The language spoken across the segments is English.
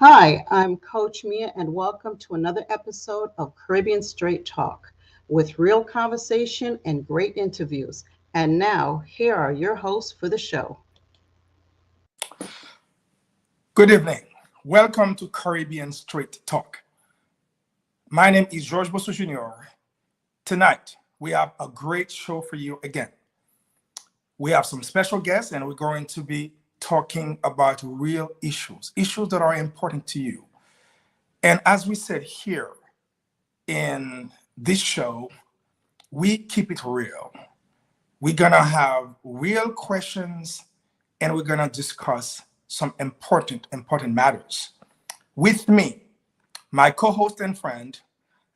Hi, I'm Coach Mia, and welcome to another episode of Caribbean Straight Talk with real conversation and great interviews. And now, here are your hosts for the show. Good evening. Welcome to Caribbean Straight Talk. My name is Georges Bossous Jr. Tonight, we have a great show for you again. We have some special guests, and we're going to be talking about real issues that are important to you. And as we said here in this show, we keep it real. We're going to have real questions, and we're going to discuss some important matters. With me, my co-host and friend,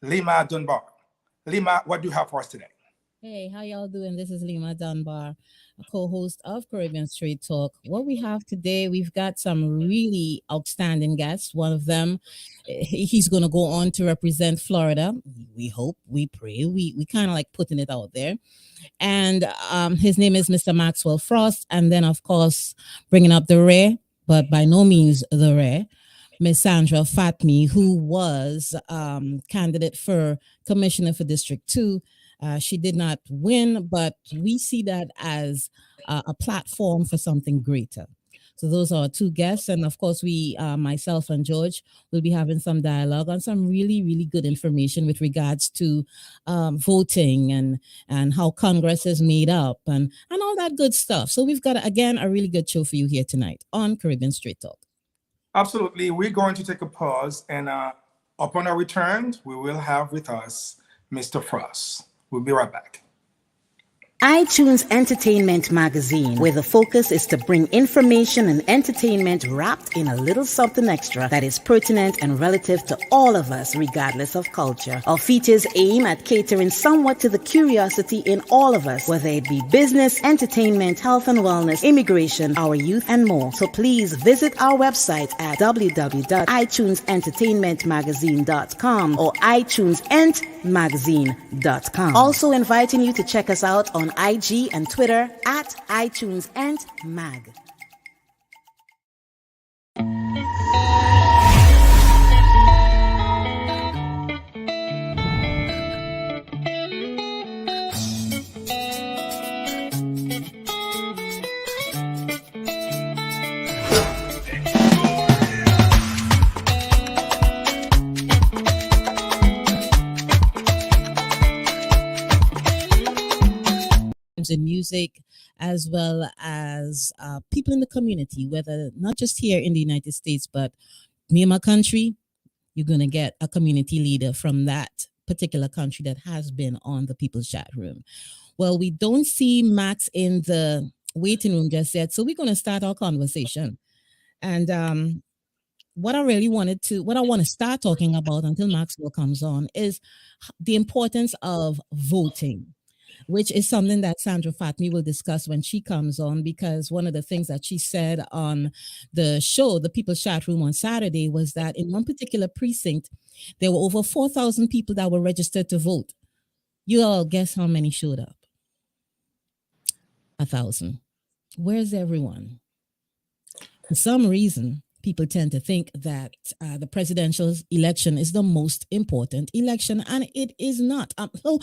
Lyma Dunbar. Lyma, what do you have for us today? Hey, how y'all doing? This is Lyma Dunbar, a co-host of Caribbean Straight Talk. What we have today, we've got some really outstanding guests. One of them, he's going to go on to represent Florida. We hope, we pray, we kind of like putting it out there. And his name is Mr. Maxwell Frost. And then, of course, bringing up the rare, but by no means the rare, Miss Sandra Fatmi, who was candidate for Commissioner for District 2. She did not win, but we see that as a platform for something greater. So those are our two guests. And of course, we, myself and George, will be having some dialogue on some really, really good information with regards to voting and how Congress is made up and all that good stuff. So we've got, again, a really good show for you here tonight on Caribbean Straight Talk. Absolutely. We're going to take a pause, and upon our return, we will have with us Mr. Frost. We'll be right back. iTunes Entertainment Magazine, where the focus is to bring information and entertainment wrapped in a little something extra that is pertinent and relative to all of us, regardless of culture. Our features aim at catering somewhat to the curiosity in all of us, whether it be business, entertainment, health and wellness, immigration, our youth, and more. So please visit our website at www.itunesentertainmentmagazine.com or itunesentmagazine.com. Also inviting you to check us out on IG and Twitter at iTunes and Mag. In music, as well as people in the community, whether not just here in the United States, but me and my country, you're going to get a community leader from that particular country that has been on the People's Chat Room. Well, we don't see Max in the waiting room just yet, so we're going to start our conversation. And what I want to start talking about until Maxwell comes on is the importance of voting, which is something that Sandra Fatmi will discuss when she comes on, because one of the things that she said on the show, the People's Chat Room on Saturday, was that in one particular precinct, there were over 4,000 people that were registered to vote. You all guess how many showed up? 1,000. Where's everyone? For some reason, people tend to think that the presidential election is the most important election, and it is not. So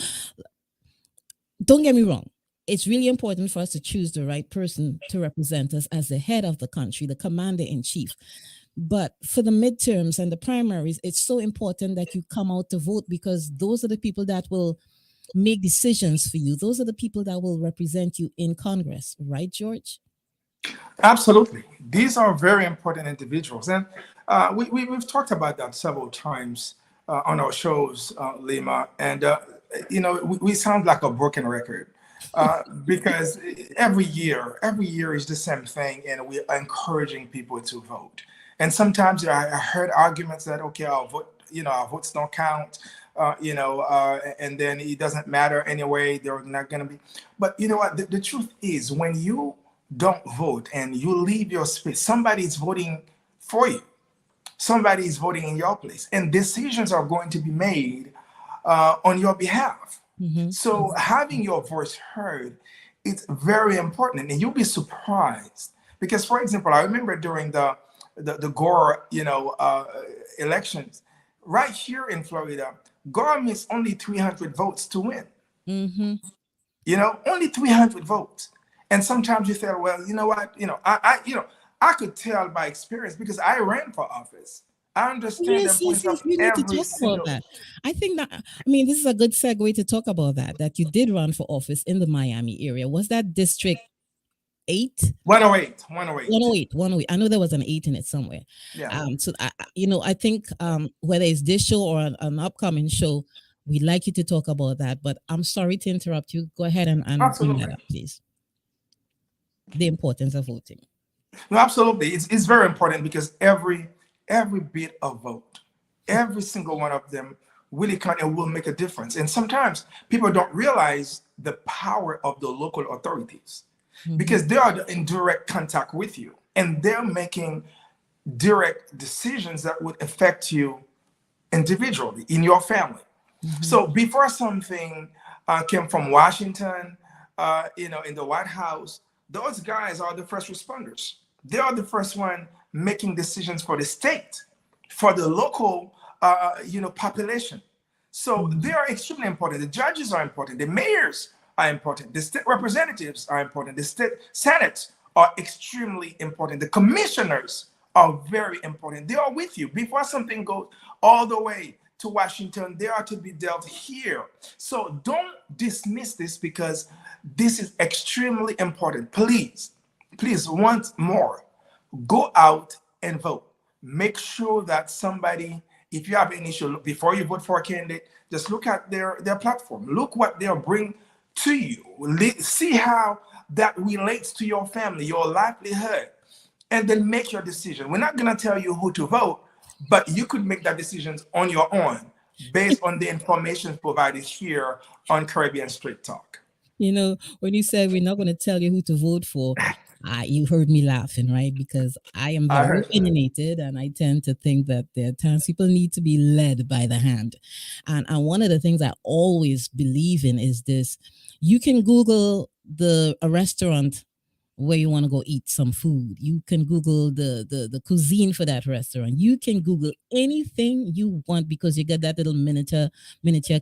don't get me wrong. It's really important for us to choose the right person to represent us as the head of the country, the commander-in-chief. But for the midterms and the primaries, it's so important that you come out to vote, because those are the people that will make decisions for you. Those are the people that will represent you in Congress. Right, George? Absolutely. These are very important individuals. And we've talked about that several times on our shows, Lyma. And we sound like a broken record because every year is the same thing, and we're encouraging people to vote. And sometimes I heard arguments that, okay, our votes don't count, and then it doesn't matter anyway. They're not going to be. But you know what? The truth is, when you don't vote and you leave your space, somebody is voting for you. Somebody is voting in your place, and decisions are going to be made on your behalf. Mm-hmm. So having your voice heard, it's very important, and you'll be surprised because, for example, I remember during the the Gore, elections. Right here in Florida, Gore missed only 300 votes to win. Mm-hmm. Only 300 votes. And sometimes you say, well, you know what, I could tell by experience because I ran for office. I understand the Yes, yes, importance yes. of We need to every talk about single. that. I think that, this is a good segue to talk about that you did run for office in the Miami area. Was that District 8? 108, 108. 108, 108. I know there was an 8 in it somewhere. Yeah. So I think whether it's this show or an upcoming show, we'd like you to talk about that. But I'm sorry to interrupt you. Go ahead and bring that Absolutely. up, please. The importance of voting. No, absolutely. It's very important because every bit of vote, every single one of them really can and will make a difference. And sometimes people don't realize the power of the local authorities because they are in direct contact with you and they're making direct decisions that would affect you individually in your family. So before something came from Washington, in the White House, those guys are the first responders. They are the first one making decisions for the state, for the local, population. So they are extremely important. The judges are important. The mayors are important. The state representatives are important. The state senates are extremely important. The commissioners are very important. They are with you before something goes all the way to Washington. They are to be dealt here. So don't dismiss this because this is extremely important. Please, once more, go out and vote. Make sure that somebody, if you have an issue, before you vote for a candidate, just look at their platform. Look what they'll bring to you. See how that relates to your family, your livelihood, and then make your decision. We're not going to tell you who to vote, but you could make that decision on your own based on the information provided here on Caribbean Straight Talk. When you said we're not going to tell you who to vote for, you heard me laughing, right? Because I am very opinionated and I tend to think that there are times people need to be led by the hand. And one of the things I always believe in is this. You can Google a restaurant where you want to go eat some food. You can Google the cuisine for that restaurant. You can Google anything you want because you got that little miniature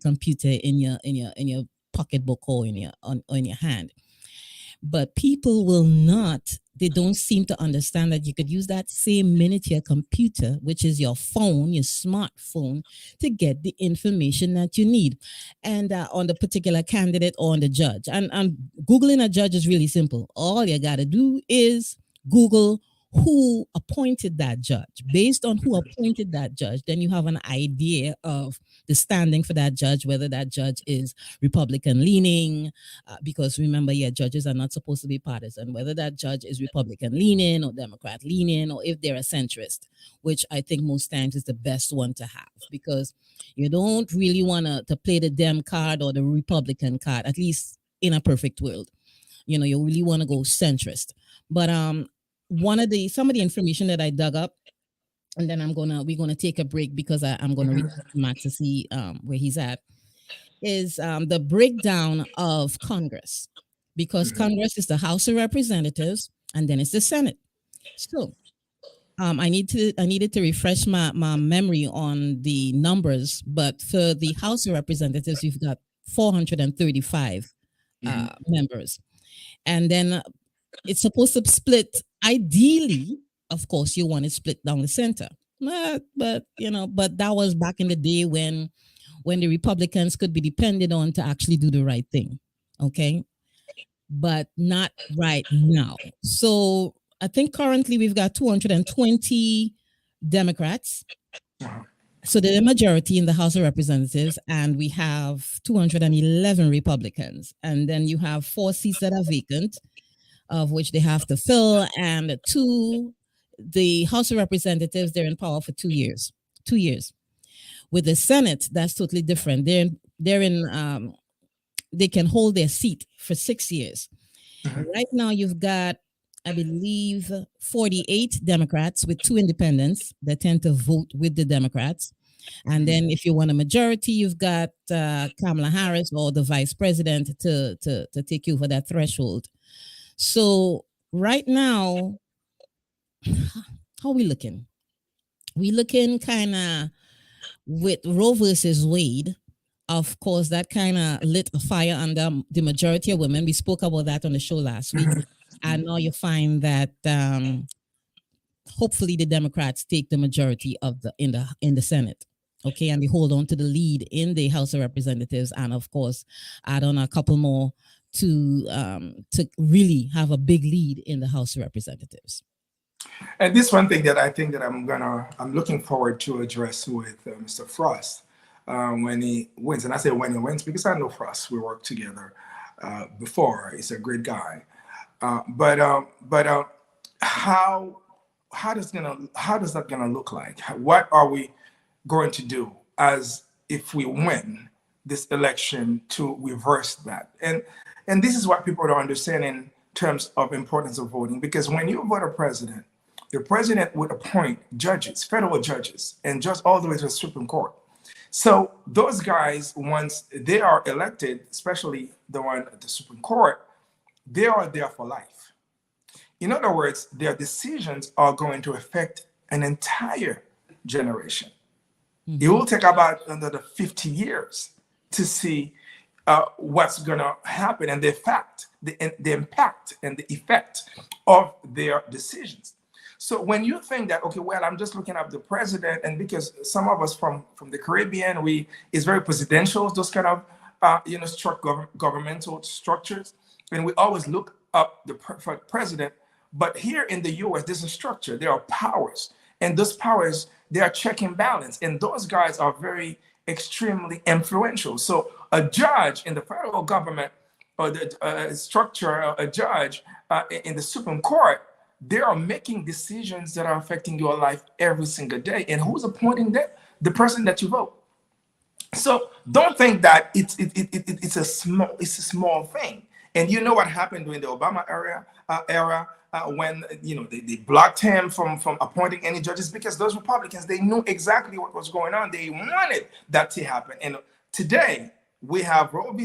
computer in your pocketbook or in your hand. But people will not, they don't seem to understand that you could use that same miniature computer, which is your phone, your smartphone, to get the information that you need. And on the particular candidate or on the judge. And Googling a judge is really simple. All you got to do is Google who appointed that judge. Based on who appointed that judge, then you have an idea of the standing for that judge, whether that judge is Republican leaning, because remember, judges are not supposed to be partisan, whether that judge is Republican leaning or Democrat leaning, or if they're a centrist, which I think most times is the best one to have, because you don't really want to play the Dem card or the Republican card, at least in a perfect world. You really want to go centrist. But some of the information that I dug up, and then we're gonna take a break because I'm gonna reach out to Max to see where he's at, is the breakdown of Congress, because Congress is the House of Representatives and then it's the Senate. So I needed to refresh my memory on the numbers, but for the House of Representatives, we've got 435 members, and then it's supposed to split. Ideally, of course, you want it split down the center, but that was back in the day when the Republicans could be depended on to actually do the right thing. Okay, but not right now. So I think currently we've got 220 Democrats. So they're the majority in the House of Representatives, and we have 211 Republicans. And then you have 4 seats that are vacant, of which they have to fill, and the House of Representatives, they're in power for 2 years. 2 years. With the Senate, that's totally different. They can hold their seat for 6 years. Right now, you've got, I believe, 48 Democrats with 2 independents that tend to vote with the Democrats. And then if you want a majority, you've got Kamala Harris or the vice president to take you for that threshold. So right now, how we looking? We looking kind of with Roe versus Wade. Of course, that kind of lit a fire under the majority of women. We spoke about that on the show last week. And now you find that hopefully the Democrats take the majority of the in the Senate. Okay, and they hold on to the lead in the House of Representatives, and of course, add on a couple more to really have a big lead in the House of Representatives. And this one thing that I think that I'm looking forward to address with Mr. Frost when he wins. And I say when he wins because I know Frost. We worked together before. He's a great guy. But how does that gonna look like? What are we going to do as if we win this election to reverse that? And this is what people don't understand in terms of importance of voting, because when you vote a president, the president would appoint judges, federal judges, and just all the way to the Supreme Court. So those guys, once they are elected, especially the one at the Supreme Court, they are there for life. In other words, their decisions are going to affect an entire generation. It will take about another 50 years to see what's going to happen and the impact and the effect of their decisions. So when you think that, okay, well, I'm just looking at the president, and because some of us from the Caribbean, it's very presidential, those kind of governmental structures, and we always look up the president. But here in the U.S., there's a structure. There are powers, and those powers, they are check and balance, and those guys are very extremely influential. So a judge in the federal government, or the structure, a judge in the Supreme Court, they are making decisions that are affecting your life every single day. And who's appointing them? The person that you vote. So don't think that it's a small thing. And you know what happened during the Obama era when they blocked him from appointing any judges, because those Republicans, they knew exactly what was going on. They wanted that to happen. And today we have Roe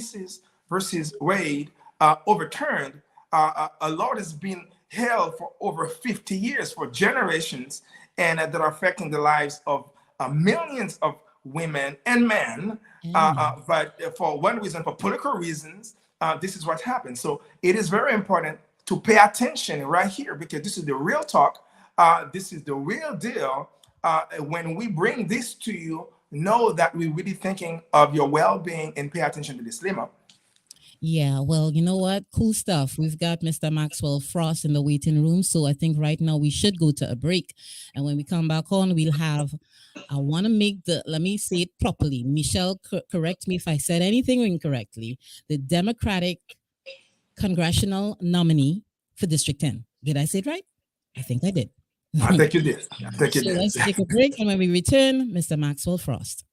versus Wade overturned. A law has been held for over 50 years, for generations, and that are affecting the lives of millions of women and men. But for one reason, for political reasons, this is what happened. So it is very important to pay attention right here, because this is the real talk. This is the real deal. When we bring this to you, know that we're really thinking of your well-being and pay attention to this, Lyma. Yeah, well, you know what? Cool stuff. We've got Mr. Maxwell Frost in the waiting room. So I think right now we should go to a break. And when we come back on, we'll have, I want to let me say it properly. Michelle, correct me if I said anything incorrectly. The Democratic Congressional nominee for District 10. Did I say it right? I think I did. I think you did. So let's take a break. And when we return, Mr. Maxwell Frost.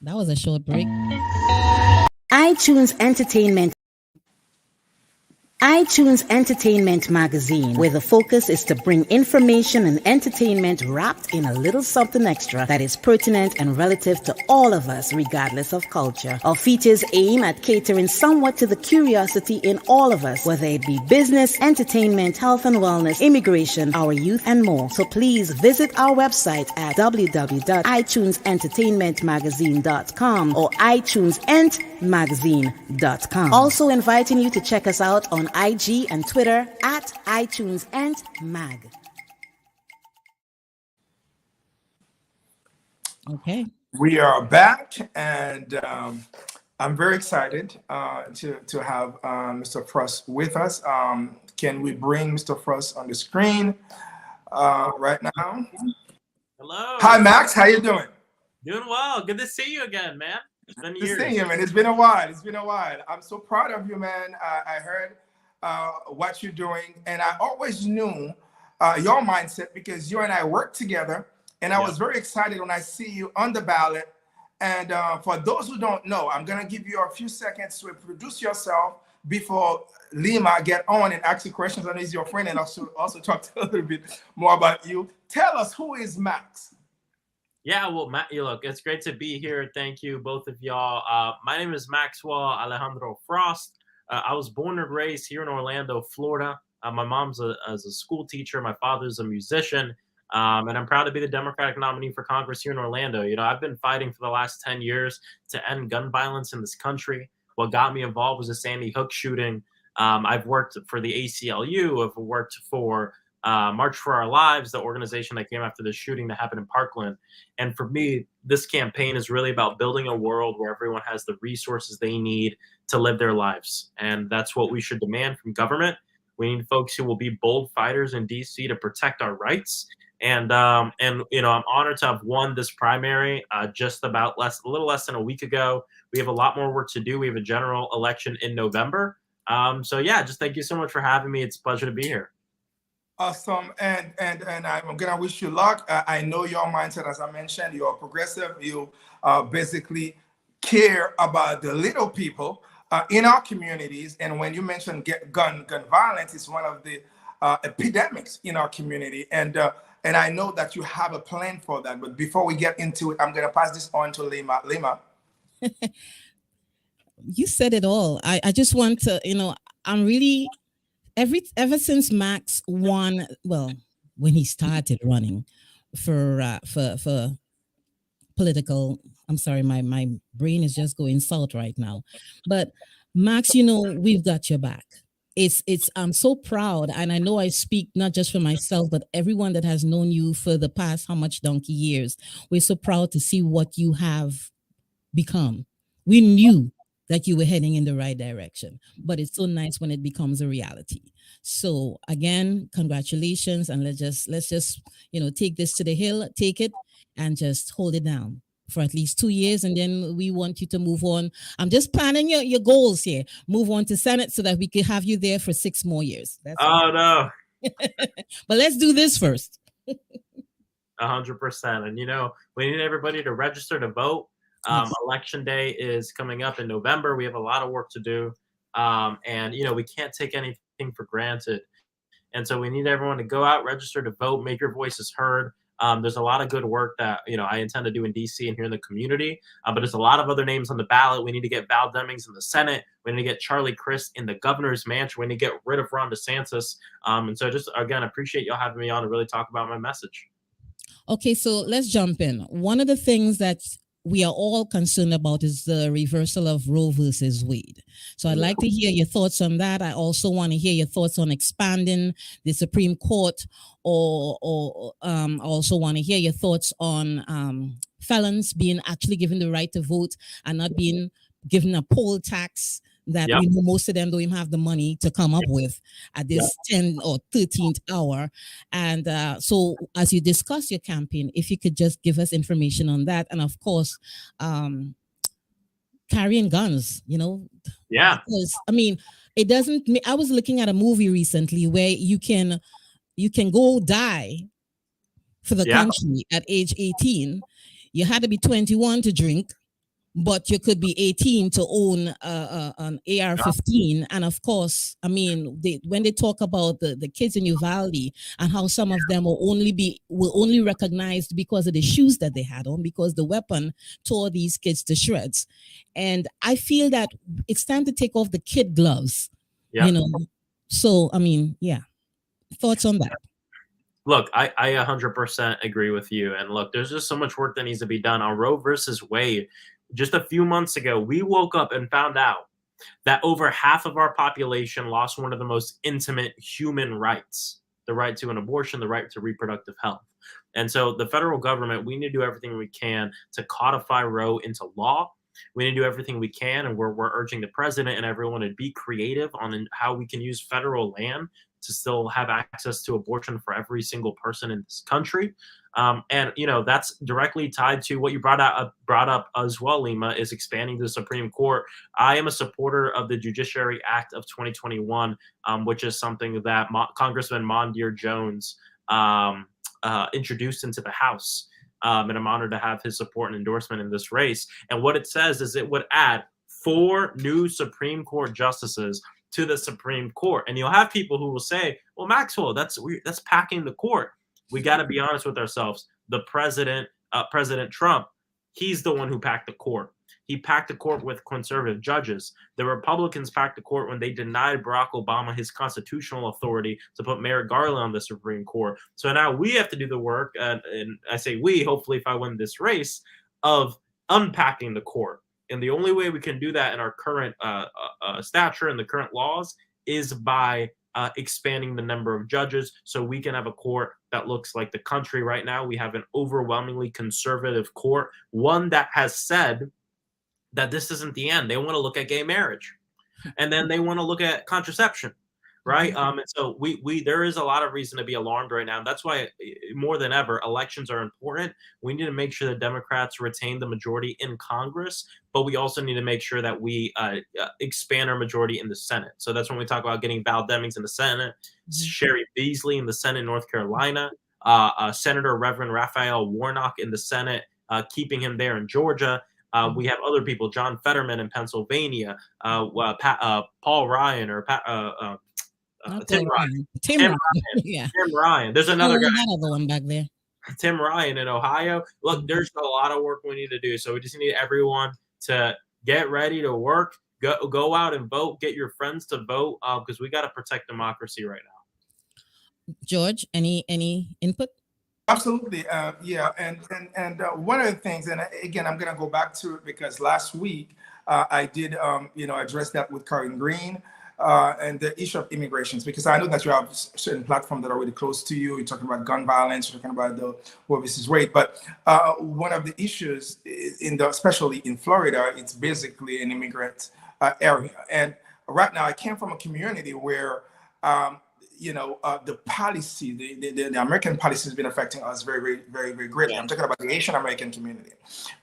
That was a short break. iTunes Entertainment Magazine, where the focus is to bring information and entertainment wrapped in a little something extra that is pertinent and relative to all of us, regardless of culture. Our features aim at catering somewhat to the curiosity in all of us, whether it be business, entertainment, health and wellness, immigration, our youth, and more. So please visit our website at www.itunesentertainmentmagazine.com or itunesentmagazine.com. Also inviting you to check us out on IG and Twitter at iTunesEntMag. Okay. We are back, and I'm very excited to have Mr. Frost with us. Can we bring Mr. Frost on the screen right now? Hello. Hi, Max. How you doing? Doing well. Good to see you again, man. It's been years. Good to see you, man. It's been a while. I'm so proud of you, man. I heard what you're doing, and I always knew your mindset because you and I worked together, and I was very excited when I see you on the ballot. And for those who don't know, I'm gonna give you a few seconds to introduce yourself before Lyma get on and ask you questions. I know he's your friend, and also talk a little bit more about you. Tell us, who is Max? Yeah, well, look, it's great to be here. Thank you, both of y'all. My name is Maxwell Alejandro Frost. I was born and raised here in Orlando, Florida. My mom's as a school teacher. My father's a musician. And I'm proud to be the Democratic nominee for Congress here in Orlando. You know, I've been fighting for the last 10 years to end gun violence in this country. What got me involved was the Sandy Hook shooting. I've worked for the ACLU. I've worked for March for Our Lives, the organization that came after the shooting that happened in Parkland. And for me, this campaign is really about building a world where everyone has the resources they need to live their lives. And that's what we should demand from government. We need folks who will be bold fighters in DC to protect our rights. And you know, I'm honored to have won this primary just about a little less than a week ago. We have a lot more work to do. We have a general election in November. So yeah, just thank you so much for having me. It's a pleasure to be here. Awesome, and I'm gonna wish you luck. I know your mindset, as I mentioned, you're progressive. You basically care about the little people in our communities. And when you mention gun violence, it's one of the epidemics in our community. And I know that you have a plan for that. But before we get into it, I'm gonna pass this on to Lyma. Lyma. You said it all. I just want to, you know, I'm really ever since Max won, well, when he started running for political, I'm sorry, my brain is just going south right now. But Max, you know, we've got your back. It's I'm so proud, and I know I speak not just for myself, but everyone that has known you for the past how much donkey years. We're so proud to see what you have become. We knew that you were heading in the right direction, but it's so nice when it becomes a reality. So again, congratulations, and let's just you know take this to the hill, take it, and just hold it down for at least 2 years, and then we want you to move on. I'm just planning your goals here. Move on to Senate so that we could have you there for 6 more years. That's Oh no. But let's do this first. 100%. And you know, we need everybody to register to vote. Yes. Election day is coming up in November. We have a lot of work to do. And, you know, we can't take anything for granted. And so we need everyone to go out, register to vote, make your voices heard. There's a lot of good work that, you know, I intend to do in DC and here in the community. But there's a lot of other names on the ballot. We need to get Val Demings in the Senate. We need to get Charlie Crist in the governor's mansion. We need to get rid of Ron DeSantis. And so just, again, appreciate y'all having me on to really talk about my message. Okay, so let's jump in. One of the things that we are all concerned about is the reversal of Roe versus Wade. So I'd like to hear your thoughts on that. I also want to hear your thoughts on expanding the Supreme Court, or also want to hear your thoughts on felons being actually given the right to vote and not being given a poll tax that we know most of them don't even have the money to come up with at this 10th or 13th hour. And so as you discuss your campaign, if you could just give us information on that. And of course, carrying guns, you know? Yeah. Because, I mean, it doesn't, I was looking at a movie recently where you can go die for the country at age 18. You had to be 21 to drink, but you could be 18 to own an AR-15. And of course, I mean, when they talk about the kids in Uvalde and how some of them will only recognized because of the shoes that they had on, because the weapon tore these kids to shreds. And I feel that it's time to take off the kid gloves, you know? So, I mean, thoughts on that? Look, I 100% agree with you. And look, there's just so much work that needs to be done on Roe versus Wade. Just a few months ago, we woke up and found out that over half of our population lost one of the most intimate human rights, the right to an abortion, the right to reproductive health. And so the federal government, we need to do everything we can to codify Roe into law. We need to do everything we can, and we're urging the president and everyone to be creative on how we can use federal land to still have access to abortion for every single person in this country. And, you know, that's directly tied to what you brought up as well, Lyma, is expanding the Supreme Court. I am a supporter of the Judiciary Act of 2021, which is something that Congressman Mondier Jones introduced into the House. And I'm honored to have his support and endorsement in this race. And what it says is it would add 4 new Supreme Court justices to the Supreme Court. And you'll have people who will say, well, Maxwell, that's packing the court. We got to be honest with ourselves. The president President Trump, he's the one who packed the court. He packed the court with conservative judges. The Republicans packed the court when they denied Barack Obama his constitutional authority to put Merrick Garland on the Supreme Court. So now we have to do the work, and I say we, hopefully if I win this race, of unpacking the court. And the only way we can do that in our current stature and the current laws is by expanding the number of judges, so we can have a court that looks like the country right now. We have an overwhelmingly conservative court, one that has said that this isn't the end. They want to look at gay marriage, and then they want to look at contraception, right? And so there is a lot of reason to be alarmed right now. That's why more than ever, elections are important. We need to make sure that Democrats retain the majority in Congress, but we also need to make sure that we expand our majority in the Senate. So that's when we talk about getting Val Demings in the Senate, Sherry Beasley in the Senate in North Carolina, Senator Reverend Raphael Warnock in the Senate, keeping him there in Georgia. We have other people, John Fetterman in Pennsylvania, Paul Ryan or Tim Ryan. Yeah. Tim Ryan. There's another guy. That other one back there. Tim Ryan in Ohio. Look, there's a lot of work we need to do. So we just need everyone to get ready to work, go out and vote, get your friends to vote, because we got to protect democracy right now. George, any input? Absolutely. Yeah. And one of the things, and again, I'm going to go back to it because last week I did, address that with Karen Green and the issue of immigrations, because I know that you have certain platforms that are really close to you. You're talking about gun violence, you're talking about the Roe versus Wade. But one of the issues especially in Florida, it's basically an immigrant area. And right now I came from a community where, the policy, the American policy has been affecting us very, very, very, very greatly. I'm talking about the Asian American community.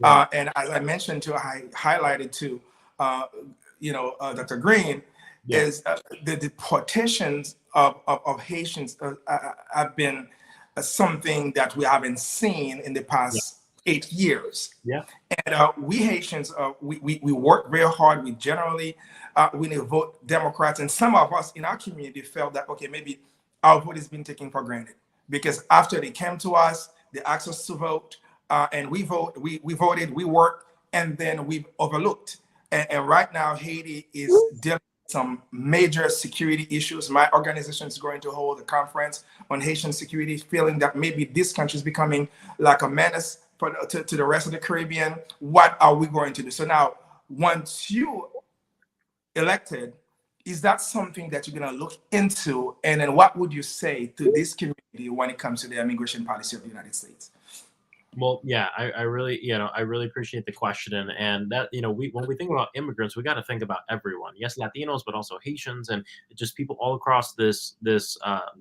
And as I mentioned too, I highlighted to, Dr. Green, is the deportations of Haitians have been something that we haven't seen in the past 8 years. Yeah. And we Haitians, we work very hard. We generally, we need to vote Democrats. And some of us in our community felt that, okay, maybe our vote is being taken for granted. Because after they came to us, they asked us to vote, and we voted, we worked, and then we overlooked. And right now, Haiti is dealing with some major security issues. My organization is going to hold a conference on Haitian security, feeling that maybe this country is becoming like a menace to the rest of the Caribbean. What are we going to do? So now, once you elected, is that something that you're going to look into? And then what would you say to this community when it comes to the immigration policy of the United States? Well, yeah, I really appreciate the question, and that, when we think about immigrants, we got to think about everyone. Yes, Latinos, but also Haitians and just people all across this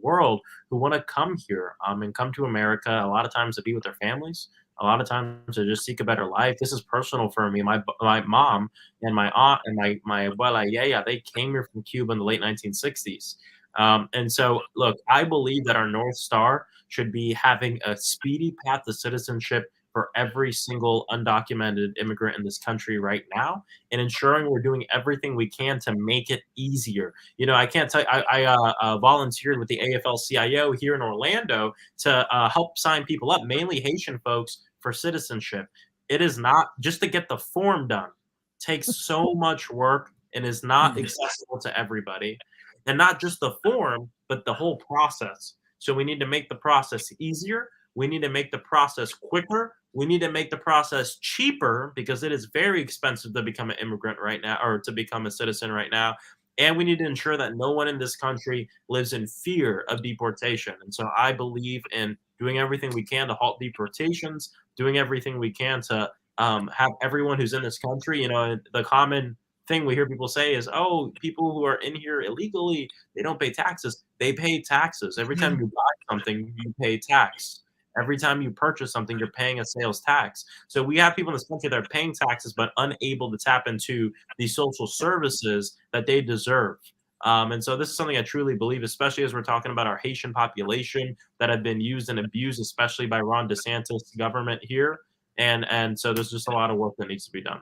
world who want to come here and come to America. A lot of times to be with their families. A lot of times to just seek a better life. This is personal for me. My mom and my aunt and my abuela, they came here from Cuba in the late 1960s. And so, look, I believe that our North Star should be having a speedy path to citizenship for every single undocumented immigrant in this country right now, and ensuring we're doing everything we can to make it easier. I can't tell you, I volunteered with the AFL-CIO here in Orlando to help sign people up, mainly Haitian folks, for citizenship. It is not just to get the form done. It takes so much work and is not accessible to everybody. And not just the form, but the whole process. So we need to make the process easier. We need to make the process quicker. We need to make the process cheaper, because it is very expensive to become an immigrant right now, or to become a citizen right now. And we need to ensure that no one in this country lives in fear of deportation. And so I believe in doing everything we can to halt deportations, doing everything we can to have everyone who's in this country, the common thing we hear people say is, oh, people who are in here illegally, they don't pay taxes. They pay taxes. Every time you buy something, you pay tax. Every time you purchase something, you're paying a sales tax. So we have people in this country that are paying taxes but unable to tap into the social services that they deserve. And so this is something I truly believe, especially as we're talking about our Haitian population that have been used and abused, especially by Ron DeSantis' government here. And so there's just a lot of work that needs to be done.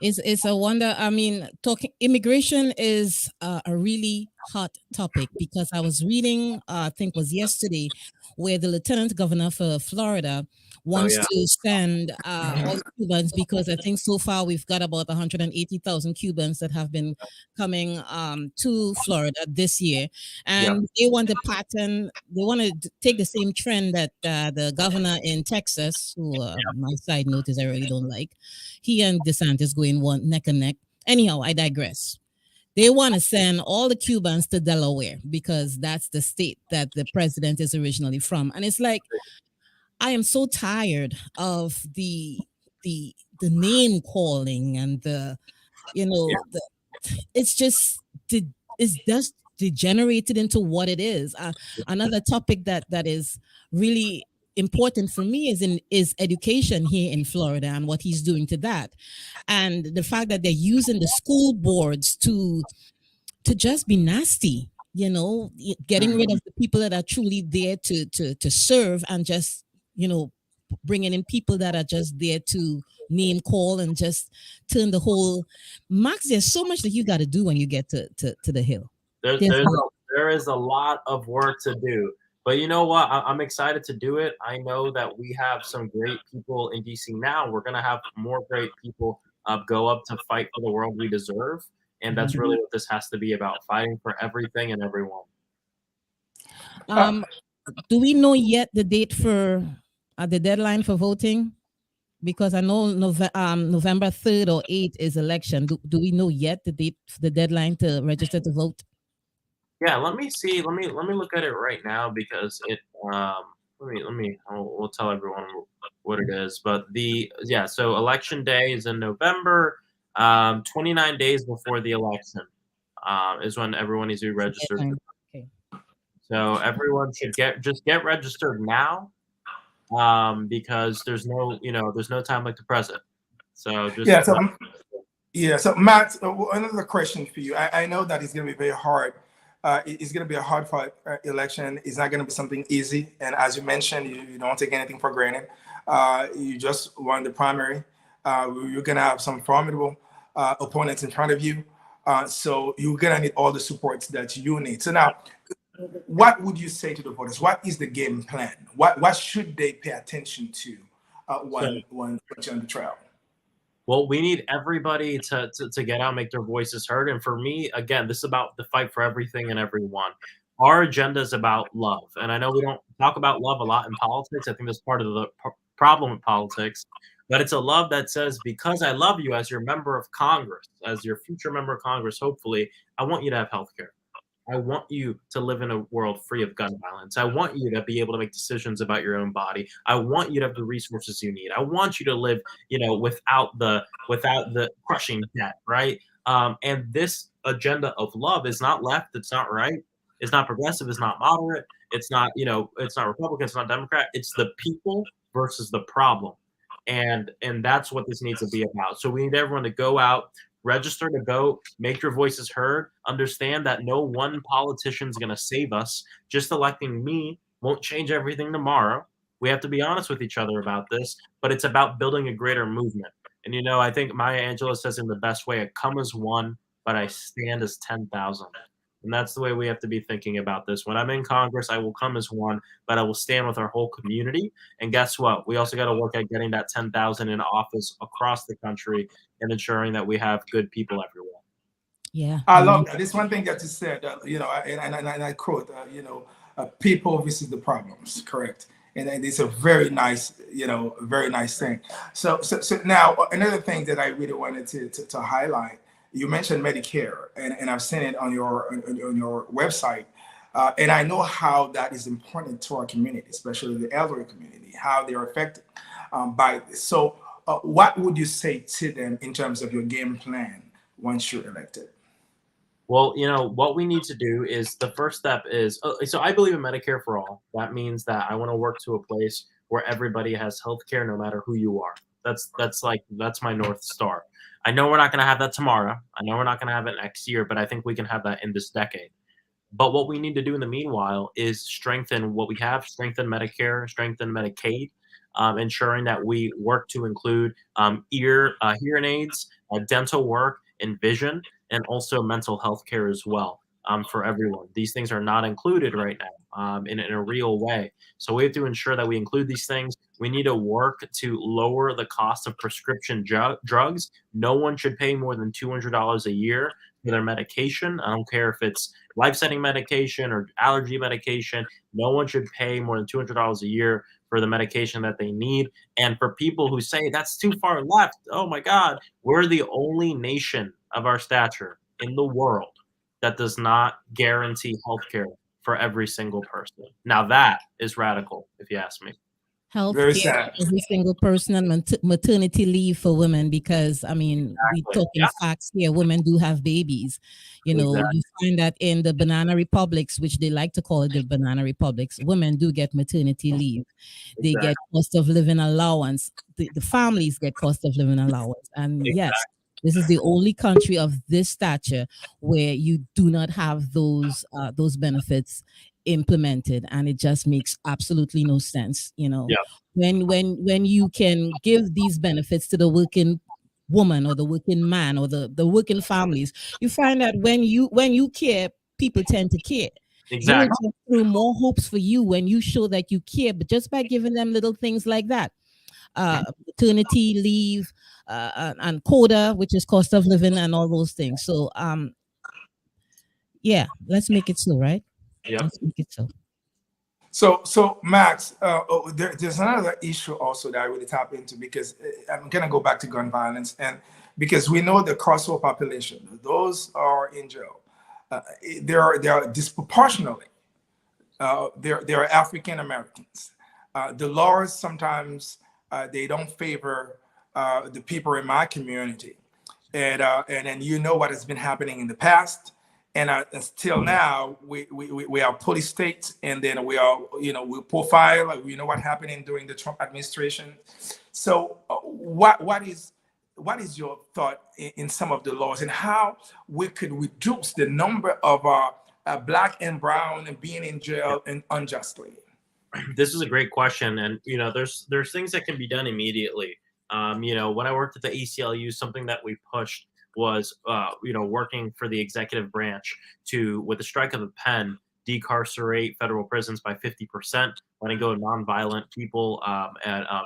It's a wonder. I mean, talking immigration is a really hot topic, because I was reading, I think it was yesterday, where the lieutenant governor for Florida wants yeah. to send all the Cubans, because I think so far we've got about 180,000 Cubans that have been coming to Florida this year, and they want the pattern. They want to take the same trend that the governor in Texas, who my side note is I really don't like, he and DeSantis going one neck and neck. Anyhow, I digress. They want to send all the Cubans to Delaware because that's the state that the president is originally from. And it's like, I am so tired of the name calling and the, it's just degenerated into what it is. Another topic that is really important for me is education here in Florida and what he's doing to that, and the fact that they're using the school boards to just be nasty, getting rid of the people that are truly there to serve, and just bringing in people that are just there to name call and just turn the whole. Max, there's so much that you got to do when you get to the Hill. There is a lot of work to do. But you know what? I'm excited to do it. I know that we have some great people in DC now. We're going to have more great people go up to fight for the world we deserve. And that's really what this has to be about, fighting for everything and everyone. Do we know yet the date for the deadline for voting? Because I know November 3rd or 8th is election. Do we know yet the date, the deadline to register to vote? Yeah, let me see. Let me look at it right now, because it we'll tell everyone what it is. But so election day is in November. 29 days before the election is when everyone needs to be registered. Okay. So everyone should get registered now, because there's no time like the present. So just So Matt, another question for you. I know that it's going to be very hard. It's going to be a hard fight election. It's not going to be something easy. And as you mentioned, you don't take anything for granted. You just won the primary. You're going to have some formidable opponents in front of you. So you're going to need all the supports that you need. So now, what would you say to the voters? What is the game plan? What should they pay attention to when you're on the trail? Well, we need everybody to get out, make their voices heard. And for me, again, this is about the fight for everything and everyone. Our agenda is about love. And I know we don't talk about love a lot in politics. I think that's part of the problem with politics. But it's a love that says, because I love you as your member of Congress, as your future member of Congress, hopefully, I want you to have health care. I want you to live in a world free of gun violence. I want you to be able to make decisions about your own body. I want you to have the resources you need. I want you to live, without the crushing debt, right? And this agenda of love is not left. It's not right. It's not progressive. It's not moderate. It's not, it's not Republican. It's not Democrat. It's the people versus the problem. And that's what this needs to be about. So we need everyone to go out, register to vote, make your voices heard, understand that no one politician is going to save us. Just electing me won't change everything tomorrow. We have to be honest with each other about this, but it's about building a greater movement. And, I think Maya Angelou says in the best way, I come as one, but I stand as 10,000. And that's the way we have to be thinking about this. When I'm in Congress, I will come as one, but I will stand with our whole community. And guess what? We also got to work at getting that 10,000 in office across the country and ensuring that we have good people everywhere. Yeah, I love that. This one thing that you said, and I quote, people versus the problems, correct? And it's a very nice, very nice thing. So now another thing that I really wanted to highlight. You mentioned Medicare, and I've seen it on your website, and I know how that is important to our community, especially the elderly community, how they are affected by this. So, what would you say to them in terms of your game plan once you're elected? Well, what we need to do is the first step is so I believe in Medicare for all. That means that I want to work to a place where everybody has health care no matter who you are. That's my North Star. I know we're not going to have that tomorrow. I know we're not going to have it next year, but I think we can have that in this decade. But what we need to do in the meanwhile is strengthen what we have, strengthen Medicare, strengthen Medicaid, ensuring that we work to include hearing aids, dental work, and vision, and also mental health care as well for everyone. These things are not included right now. in a real way. So we have to ensure that we include these things. We need to work to lower the cost of prescription drugs. No one should pay more than $200 a year for their medication. I don't care if it's life-saving medication or allergy medication. No one should pay more than $200 a year for the medication that they need. And for people who say that's too far left, oh my God, we're the only nation of our stature in the world that does not guarantee healthcare for every single person. Now that is radical, if you ask me. Health Very care sad. for every single person, and maternity leave for women, because I mean, we talking facts here. Women do have babies. You know, you find that in the banana republics, which they like to call it the banana republics, women do get maternity leave. They get cost of living allowance. The families get cost of living allowance. And yes, this is the only country of this stature where you do not have those benefits implemented, and it just makes absolutely no sense. You know, when you can give these benefits to the working woman or the working man or the working families, you find that when you care, people tend to care. Exactly. They will through more hopes for you when you show that you care, but just by giving them little things like that. Maternity leave, and quota, which is cost of living, and all those things. So yeah, let's make it so, right? Let's make it so. So Max, there's another issue also that I really tap into, because I'm gonna go back to gun violence, and because we know the carceral population, those are in jail, they are disproportionately, they are African Americans. The laws sometimes they don't favor the people in my community, and then you know what has been happening in the past. And until now, we are police states, and then we are, we profile, like, we know what happened during the Trump administration. So what is your thought in some of the laws, and how we could reduce the number of Black and brown and being in jail and unjustly? This is a great question, and there's things that can be done immediately. When I worked at the ACLU, something that we pushed was working for the executive branch to, with the strike of a pen, decarcerate federal prisons by 50%, letting go of nonviolent people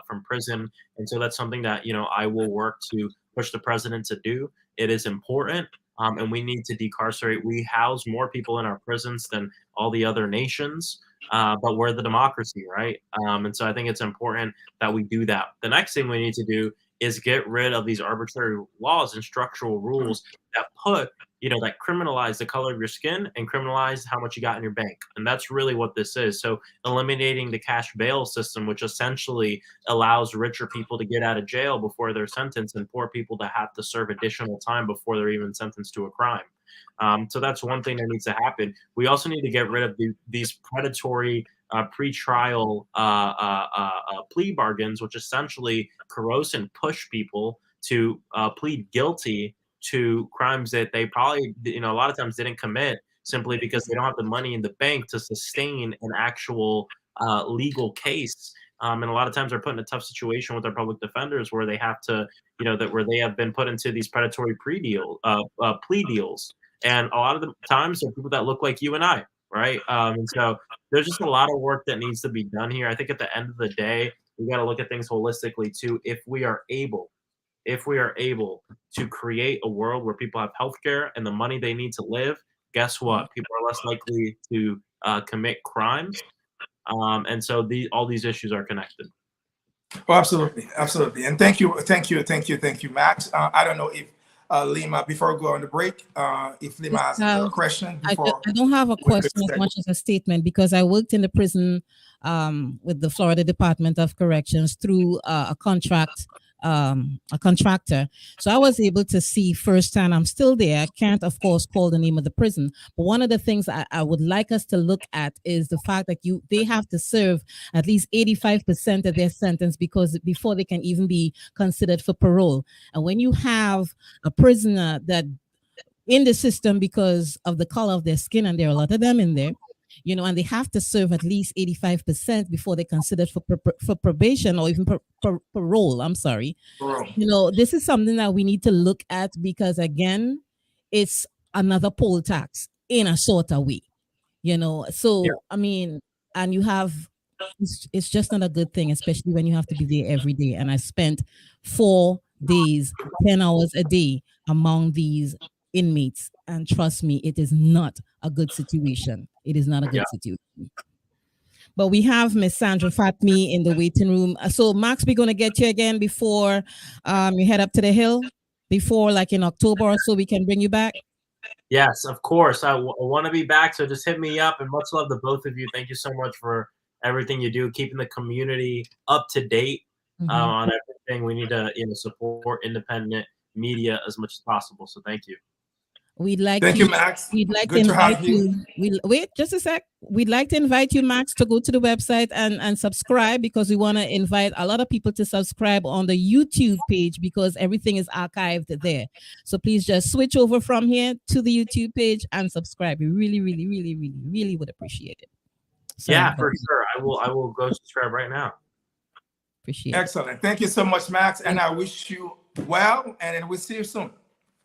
from prison. And so that's something that I will work to push the president to do. It is important, and we need to decarcerate. We house more people in our prisons than all the other nations, but we're the democracy, right? And so I think it's important that we do that. The next thing we need to do is get rid of these arbitrary laws and structural rules that that criminalize the color of your skin and criminalize how much you got in your bank. And that's really what this is. So eliminating the cash bail system, which essentially allows richer people to get out of jail before they're sentenced, and poor people to have to serve additional time before they're even sentenced to a crime. So that's one thing that needs to happen. We also need to get rid of these predatory pre-trial plea bargains, which essentially coerce and push people to plead guilty to crimes that they probably, a lot of times didn't commit, simply because they don't have the money in the bank to sustain an actual legal case. And a lot of times they're put in a tough situation with their public defenders, where they have to, where they have been put into these predatory plea deals. And a lot of the times they're people that look like you and I, right? And so there's just a lot of work that needs to be done here. I think at the end of the day, we got to look at things holistically too. If we are able to create a world where people have healthcare and the money they need to live, guess what? People are less likely to commit crimes. And so all these issues are connected. Oh, absolutely. And thank you, Max. I don't know if Lyma, before we go on the break, if Lyma has a question before. I don't have a question as much as a statement, because I worked in the prison with the Florida Department of Corrections through a contractor. So I was able to see firsthand. I'm still there. I can't, of course, call the name of the prison. But one of the things I would like us to look at is the fact that they have to serve at least 85% of their sentence before they can even be considered for parole. And when you have a prisoner that in the system because of the color of their skin, and there are a lot of them in there, and they have to serve at least 85% before they're considered for probation or even parole. I'm sorry. Parole. This is something that we need to look at, because again, it's another poll tax in a sort of way. So Yeah. I mean, and you have, it's just not a good thing, especially when you have to be there every day. And I spent 4 days, 10 hours a day among these inmates, and trust me, it is not a good situation. It is not a Yeah. good situation. But we have Miss Sandra Fatmi in the waiting room. So Max, we're gonna get you again before you head up to the hill, before like in October or so we can bring you back. Yes, of course. I want to be back, so just hit me up. And much love to both of you. Thank you so much for everything you do, keeping the community up to date on everything. We need to support independent media as much as possible. So thank you. We'd like Thank to you, Max. we'd like to Good to invite have you. you. We wait just a sec. We'd like to invite you, Max, to go to the website and subscribe, because we want to invite a lot of people to subscribe on the YouTube page, because everything is archived there. So please just switch over from here to the YouTube page and subscribe. We really, really, really, really, really would appreciate it. Sorry Yeah, about for that. sure. I will go subscribe right now. Appreciate it. Excellent. Thank you so much, Max. And I wish you well, and then we'll see you soon.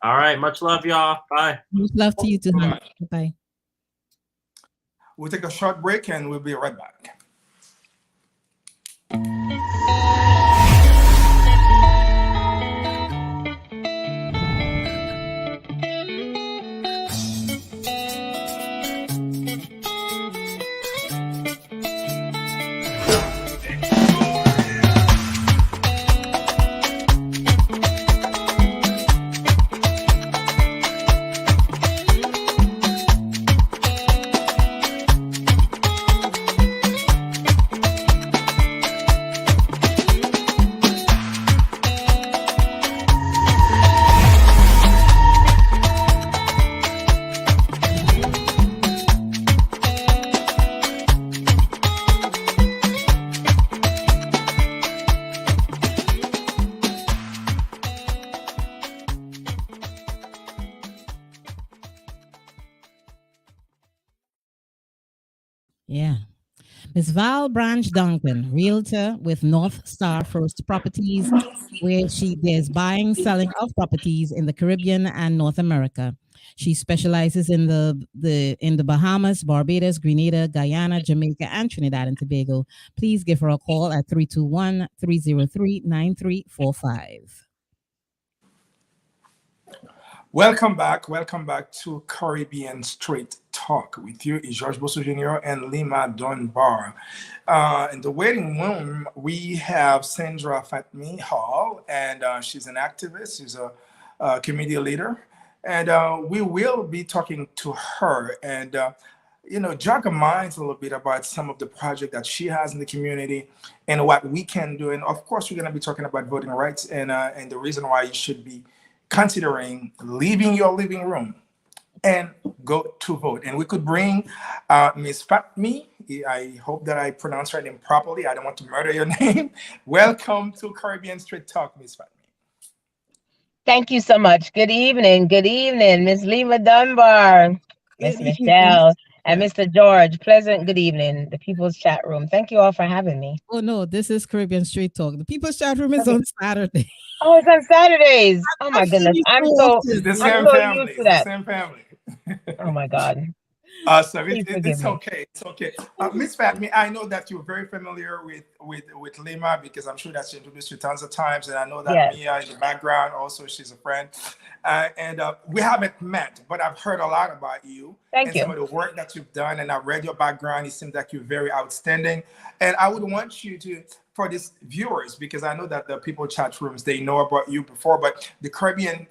All right. Much love, y'all. Bye. Much love to you too, honey. Bye. Bye. We'll take a short break and we'll be right back. Yeah. Ms. Val Branch Duncan, realtor with North Star First Properties, where there's buying, selling of properties in the Caribbean and North America. She specializes in the Bahamas, Barbados, Grenada, Guyana, Jamaica, and Trinidad and Tobago. Please give her a call at 321-303-9345. Welcome back. Welcome back to Caribbean Straight Talk. With you is Georges Bossous Jr. and Lyma Dunbar. In the waiting room, we have Sandra Fatmi-Hall, and she's an activist. She's a community leader. And we will be talking to her and, jog our minds a little bit about some of the project that she has in the community and what we can do. And of course, we're going to be talking about voting rights and the reason why you should be considering leaving your living room and go to vote. And we could bring Ms. Fatmi. I hope that I pronounced her name properly. I don't want to murder your name. Welcome to Caribbean Straight Talk, Ms. Fatmi. Thank you so much. Good evening. Good evening, Miss Lyma Dunbar, Miss Good evening. Michelle, and Yeah. Mr. George. Pleasant good evening, the People's Chat Room. Thank you all for having me. Oh no, this is Caribbean Straight Talk. The People's Chat Room is Okay. on Saturday. Oh, it's on Saturdays. Oh my I've seen goodness. you I'm so so often. It's the I'm same so family. used to It's the that. same family. Oh my God. So Please forgive it's me. okay. It's okay. Miss Fatmi, I know that you're very familiar with Lyma because I'm sure that she introduced you tons of times, and I know that Yes. Mia in the background also, she's a friend, and we haven't met, but I've heard a lot about you Thank and you. some of the work that you've done, and I read your background. It seems like you're very outstanding, and I would want you to, for these viewers, because I know that the people chat rooms, they know about you before, but the Caribbean,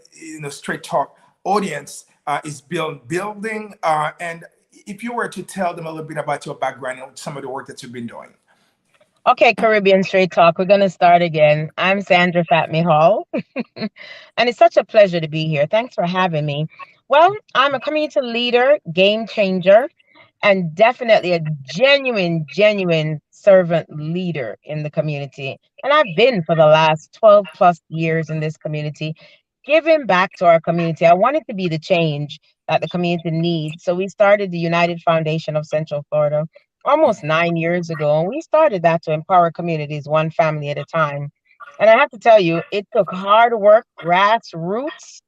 Straight Talk audience is building, and if you were to tell them a little bit about your background and some of the work that you've been doing. Okay, Caribbean Straight Talk. We're gonna start again. I'm Sandra Fatmi-Hall, and it's such a pleasure to be here. Thanks for having me. Well, I'm a community leader, game changer, and definitely a genuine servant leader in the community. And I've been for the last 12 plus years in this community, giving back to our community. I wanted to be the change that the community needs. So we started the United Foundation of Central Florida almost 9 years ago. And we started that to empower communities one family at a time. And I have to tell you, it took hard work, grassroots,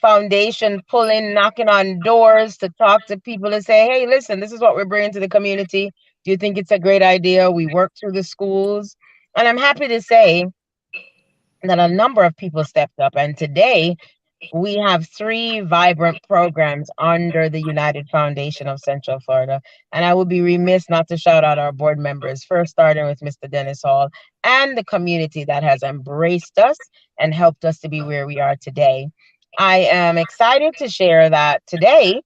foundation pulling, knocking on doors to talk to people and say, hey, listen, this is what we're bringing to the community. Do you think it's a great idea? We work through the schools. And I'm happy to say that a number of people stepped up. And today, we have 3 vibrant programs under the United Foundation of Central Florida. And I would be remiss not to shout out our board members, first starting with Mr. Dennis Hall and the community that has embraced us and helped us to be where we are today. I am excited to share that today,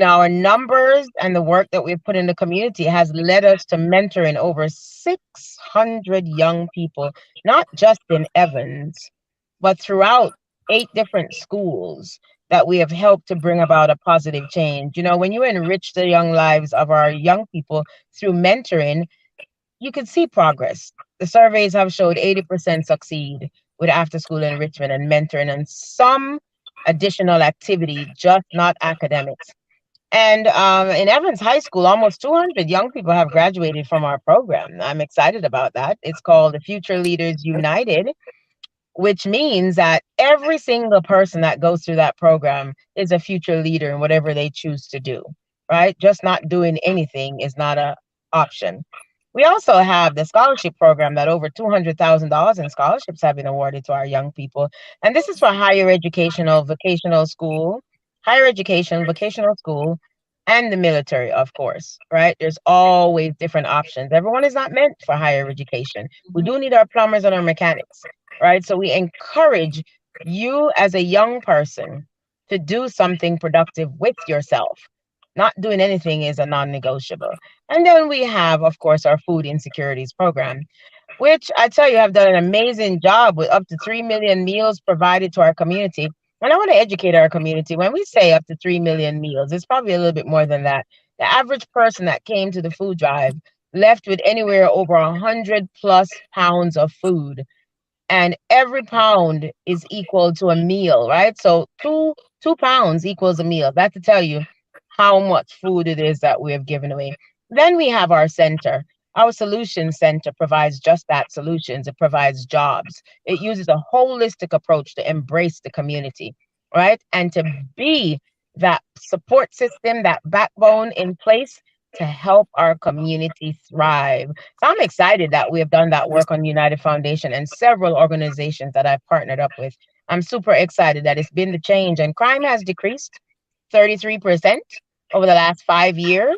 our numbers and the work that we've put in the community has led us to mentoring over 600 young people, not just in Evans, but throughout 8 different schools that we have helped to bring about a positive change. When you enrich the young lives of our young people through mentoring, you can see progress. The surveys have showed 80% succeed with after school enrichment and mentoring and some additional activity, just not academics. And in Evans High School, almost 200 young people have graduated from our program. I'm excited about that. It's called the Future Leaders United, which means that every single person that goes through that program is a future leader in whatever they choose to do, right? Just not doing anything is not an option. We also have the scholarship program that over $200,000 in scholarships have been awarded to our young people. And this is for higher educational, vocational school, higher education, vocational school, and the military, of course, right? There's always different options. Everyone is not meant for higher education. We do need our plumbers and our mechanics, right? So we encourage you as a young person to do something productive with yourself. Not doing anything is a non-negotiable. And then we have, of course, our food insecurities program, which I tell you have done an amazing job with up to 3 million meals provided to our community. And I want to educate our community. When we say up to 3 million meals, it's probably a little bit more than that. The average person that came to the food drive left with anywhere over 100 plus pounds of food, and every pound is equal to a meal, right? So two pounds equals a meal. That to tell you how much food it is that we have given away. Then we have our center. Our solution center provides just that, solutions. It provides jobs. It uses a holistic approach to embrace the community, right? And to be that support system, that backbone in place to help our community thrive. So I'm excited that we have done that work on United Foundation and several organizations that I've partnered up with. I'm super excited that it's been the change, and crime has decreased 33% over the last 5 years.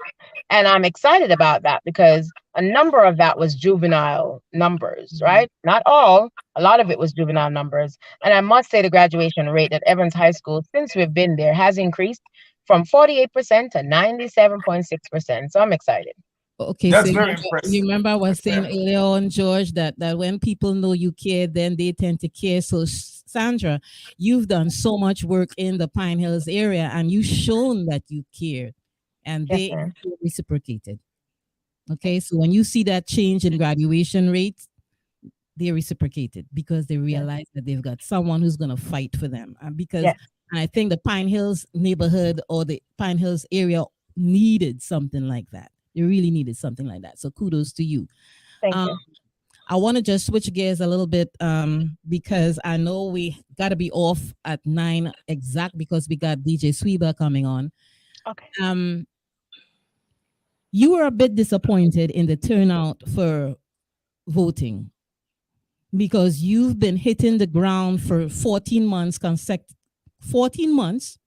And I'm excited about that because a number of that was juvenile numbers, right? Not all, a lot of it was juvenile numbers. And I must say the graduation rate at Evans High School, since we've been there, has increased from 48% to 97.6%. So I'm excited. Okay, That's so very you impressive. remember I was saying earlier on, George, that when people know you care, then they tend to care. So, Sandra, you've done so much work in the Pine Hills area, and you've shown that you care, and Yes, they ma'am. reciprocated. Okay, so when you see that change in graduation rates, they reciprocated because they Yes. realize that they've got someone who's going to fight for them. And because Yes. I think the Pine Hills neighborhood or the Pine Hills area needed something like that. They really needed something like that. So kudos to you. Thank Um, you. I want to just switch gears a little bit because I know we got to be off at 9 exact because we got DJ Sweeber coming on. Okay. You were a bit disappointed in the turnout for voting because you've been hitting the ground for 14 months 14 months,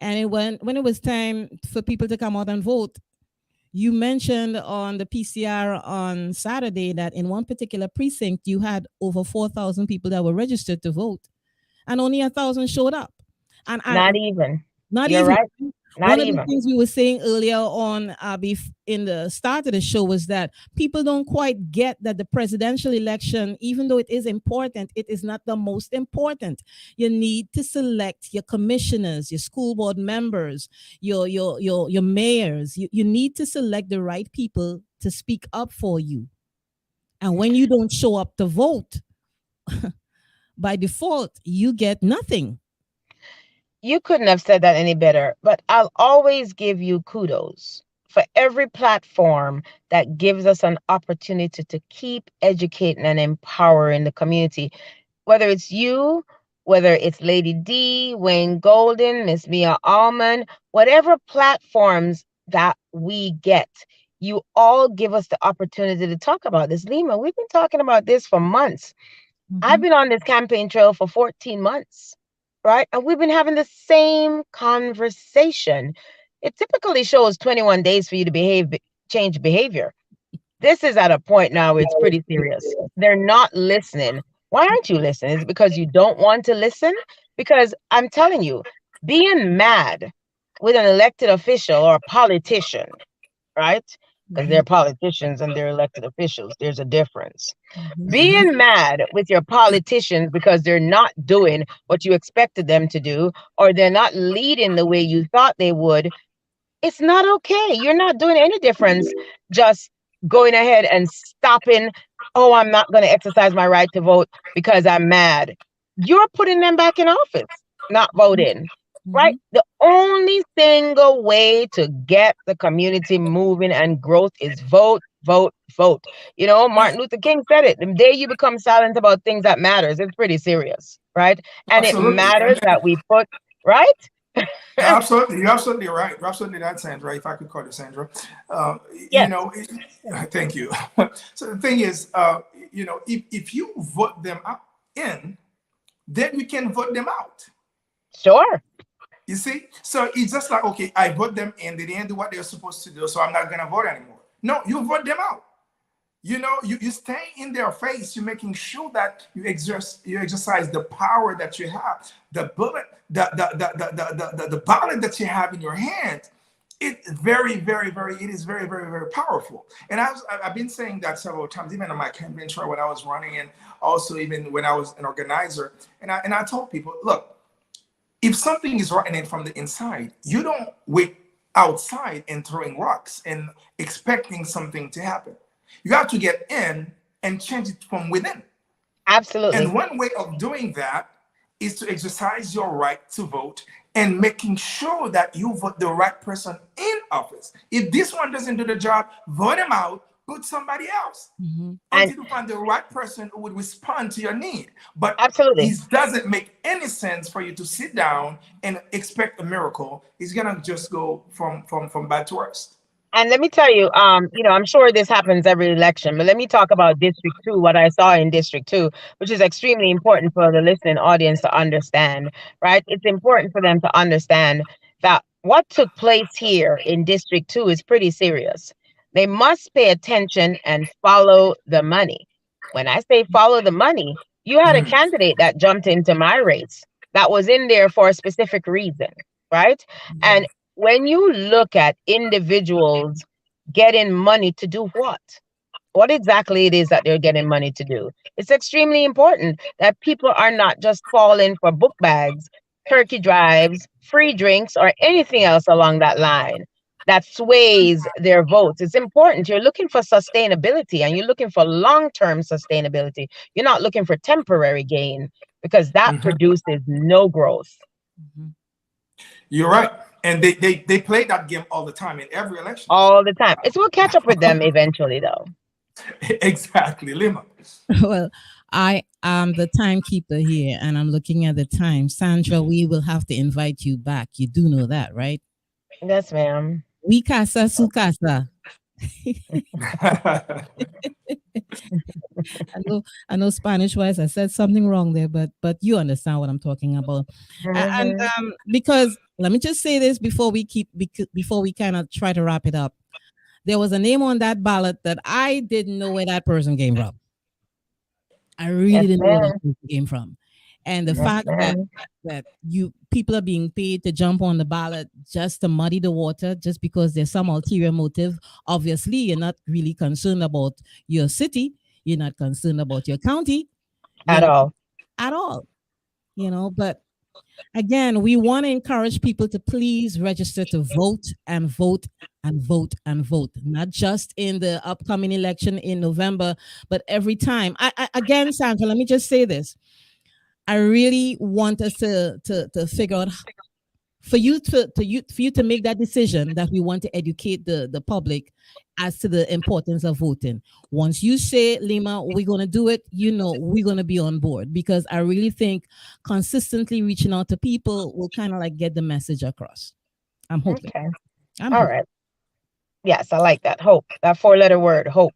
and when it was time for people to come out and vote, you mentioned on the PCR on Saturday that in one particular precinct you had over 4,000 people that were registered to vote, and only 1,000 showed up. And Not even. not You're even right. Not one of the even. things we were saying earlier on in the start of the show was that people don't quite get that the presidential election, even though it is important, it is not the most important. You need to select your commissioners, your school board members, your mayors. You need to select the right people to speak up for you. And when you don't show up to vote, by default, you get nothing. You couldn't have said that any better, but I'll always give you kudos for every platform that gives us an opportunity to keep educating and empowering the community. Whether it's you whether it's Lady D, Wayne Golden, Miss Mea Allman, whatever platforms that we get, you all give us the opportunity to talk about this. Lyma, we've been talking about this for months. I've been on this campaign trail for 14 months, right? And we've been having the same conversation. It typically shows 21 days for you to change behavior. This is at a point now where it's pretty serious. They're not listening. Why aren't you listening? Is it because you don't want to listen? Because I'm telling you, being mad with an elected official or a politician, right? Because they're politicians and they're elected officials. There's a difference. Being mad with your politicians because they're not doing what you expected them to do, or they're not leading the way you thought they would, it's not okay. You're not doing any difference just going ahead and stopping. Oh, I'm not going to exercise my right to vote because I'm mad. You're putting them back in office, not voting. Right? The only single way to get the community moving and growth is vote, vote, vote. You know, Martin Luther King said it. The day you become silent about things that matters, it's pretty serious, right? And it Absolutely. matters that we put, right? Absolutely, you're absolutely right. You're absolutely right, Sandra. If I could call you Sandra, Yes. Thank you. So the thing is, if you vote them in, then you can vote them out. Sure. You see, so it's just like, okay, I vote them in. They didn't do what they're supposed to do, so I'm not gonna vote anymore. No, you vote them out. You stay in their face. You're making sure that you exercise the power that you have, the bullet, the ballot that you have in your hand. It's very, very, very. It is very, very, very powerful. And I've been saying that several times, even on my campaign trail when I was running, and also even when I was an organizer. And I told people, look, if something is rotten from the inside, you don't wait outside and throwing rocks and expecting something to happen. You have to get in and change it from within. Absolutely. And one way of doing that is to exercise your right to vote and making sure that you vote the right person in office. If this one doesn't do the job, vote him out, put somebody else until you find the right person who would respond to your need. But absolutely, it doesn't make any sense for you to sit down and expect a miracle. It's gonna just go from bad to worse. And let me tell you, I'm sure this happens every election, but let me talk about District 2, what I saw in District 2, which is extremely important for the listening audience to understand, right? It's important for them to understand that what took place here in District 2 is pretty serious. They must pay attention and follow the money. When I say follow the money, you had a candidate that jumped into my race that was in there for a specific reason, right? And when you look at individuals getting money to do what exactly it is that they're getting money to do, it's extremely important that people are not just falling for book bags, turkey drives, free drinks, or anything else along that line that sways their votes. It's important. You're looking for sustainability and you're looking for long-term sustainability. You're not looking for temporary gain because that produces no growth. You're right. And they play that game all the time in every election. All the time. It will catch up with them eventually, though. Exactly, Lyma. Well, I am the timekeeper here, and I'm looking at the time. Sandra, we will have to invite you back. You do know that, right? Yes, ma'am. We casa su casa. I know Spanish wise I said something wrong there, but you understand what I'm talking about. And because let me just say this before we kind of try to wrap it up. There was a name on that ballot that I didn't know where that person came from. I really didn't know where that person came from. And the fact that people are being paid to jump on the ballot just to muddy the water, just because there's some ulterior motive. Obviously, you're not really concerned about your city. You're not concerned about your county. At all. But again, we want to encourage people to please register to vote and vote and vote and vote, not just in the upcoming election in November, but every time. Again, Sandra, let me just say this. I really want us to figure out for you to make that decision that we want to educate the public as to the importance of voting. Once you say, Lyma, we're going to do it, we're going to be on board, because I really think consistently reaching out to people will kind of like get the message across. I'm hoping. Okay. All right. Yes, I like that. Hope. That 4-letter word, hope.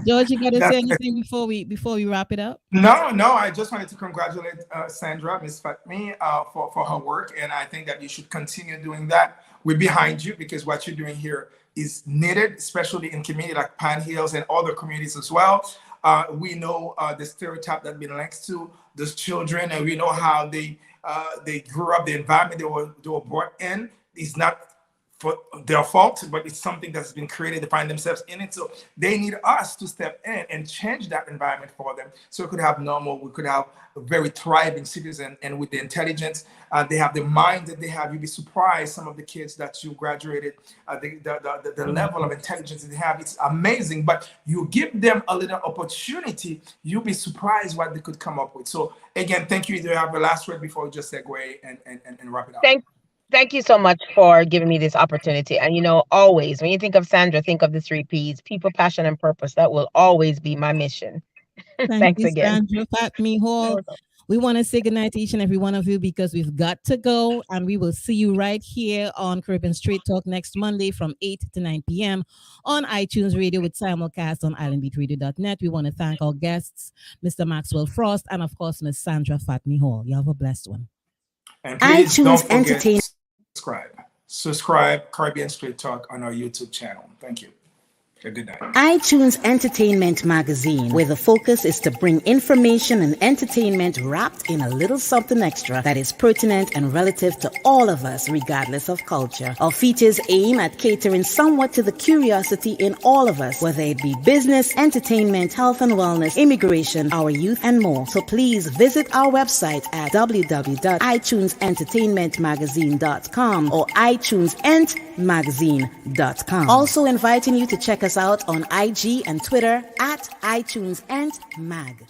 George, you got to say anything before we wrap it up? No. I just wanted to congratulate Sandra, Miss Fatmi, for her work, and I think that you should continue doing that. We're behind you, because what you're doing here is needed, especially in communities like Pine Hills and other communities as well. We know the stereotype that's been linked to those children, and we know how they grew up, the environment they were brought in is not for their fault, but it's something that's been created to find themselves in it. So they need us to step in and change that environment for them. So we could have a very thriving citizen, and with the intelligence, they have the mind that they have. You'd be surprised, some of the kids that you graduated, the level of intelligence that they have, it's amazing. But you give them a little opportunity, you'll be surprised what they could come up with. So again, thank you. Do you have a last word before we just segue and wrap it up? Thank you so much for giving me this opportunity. And, always, when you think of Sandra, think of the 3 Ps: people, passion, and purpose. That will always be my mission. Thanks you, again. Sandra. Fatmi-Hall. We want to say goodnight to each and every one of you, because we've got to go, and we will see you right here on Caribbean Straight Talk next Monday from 8 to 9 p.m. on iTunes Radio with simulcast on islandbeatradio.net. We want to thank our guests, Mr. Maxwell Frost, and of course, Ms. Sandra Fatmi-Hall. You have a blessed one. And please don't forget to subscribe Caribbean Straight Talk on our YouTube channel. Thank you. Good night. iTunes Entertainment Magazine, where the focus is to bring information and entertainment wrapped in a little something extra that is pertinent and relative to all of us, regardless of culture. Our features aim at catering somewhat to the curiosity in all of us, whether it be business, entertainment, health and wellness, immigration, our youth, and more. So please visit our website at www.itunesentertainmentmagazine.com or itunesentmagazine.com. Also inviting you to check us out on IG and Twitter at iTunes and Mag.